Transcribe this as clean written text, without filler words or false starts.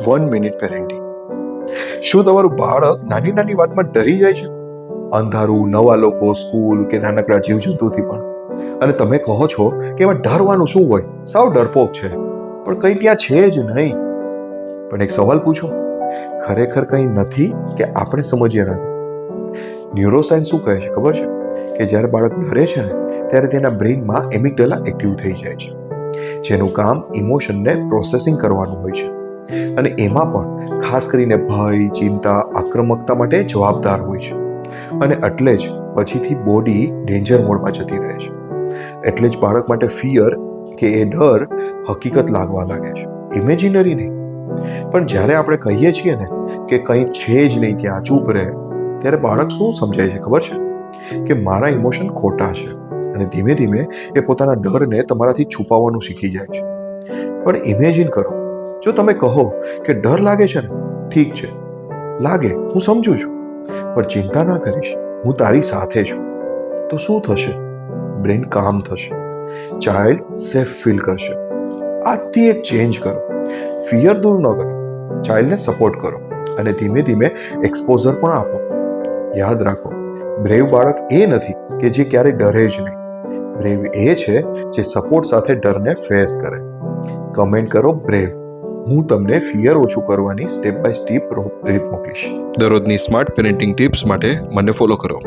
1 minute parenting. શું તમારું બાળક નાની નાની વાતમાં ડરી જાય છે? અંધારું, નવા લોકો, સ્કૂલ કે નાનકડા જીવજંતુથી પણ. અને તમે કહો છો કે એમાં ડરવાનું શું હોય, સાવ ડરપોક છે, પણ કંઈ ત્યાં છે જ નહીં. પણ એક સવાલ પૂછો, ખરેખર કંઈ નથી કે આપણે સમજ્યા નથી? ન્યુરોસાયન્સ શું કહે છે ખબર છે? કે જ્યારે બાળક ડરે છે ને, ત્યારે તેના બ્રેઇનમાં એમિગડાલા એક્ટિવ થઈ જાય છે, જેનું કામ ઇમોશનને પ્રોસેસિંગ કરવાનું હોય છે. અને એમાં પણ ખાસ કરીને ભય, ચિંતા, આક્રમકતા માટે જવાબદાર હોય છે. અને એટલે જ પછીથી બોડી ડેન્જર મોડમાં જતી રહે છે. એટલે જ બાળક માટે ફિયર કે એ ડર હકીકત લાગવા લાગે છે, ઇમેજિનરી નહીં. પણ જ્યારે આપણે કહીએ છીએ ને કે કંઈ છે જ નહીં ત્યાં, ચૂપ રહે, ત્યારે બાળક શું સમજાય છે ખબર છે? કે મારા ઇમોશન ખોટા છે. અને ધીમે ધીમે એ પોતાના ડરને તમારાથી છુપાવવાનું શીખી જાય છે. પણ ઇમેજિન કરો, જો તમે કહો કે ડર લાગે છે ને, ઠીક છે, લાગે, હું સમજુ છું, પણ ચિંતા ના કરીશ, હું તારી સાથે છું, તો શું થશે? બ્રેન કામ થશે, ચાઇલ્ડ સેફ ફીલ કરશે. આજથી એક ચેન્જ કરો. ફિયર દૂર ન કરો, ચાઇલ્ડને સપોર્ટ કરો, અને ધીમે ધીમે એક્સપોઝર પણ આપો. યાદ રાખો, બ્રેવ બાળક એ નથી કે જે ક્યારેય ડરે જ નહીં. બ્રેવ એ છે જે સપોર્ટ સાથે ડરને ફેસ કરે. કમેન્ટ કરો બ્રેવ. હું તમને ફિયર ઓછું કરવાની સ્ટેપ બાય સ્ટેપ રીત મોકલીશ. દરરોજની સ્માર્ટ પેરેન્ટિંગ ટિપ્સ માટે મને ફોલો કરો.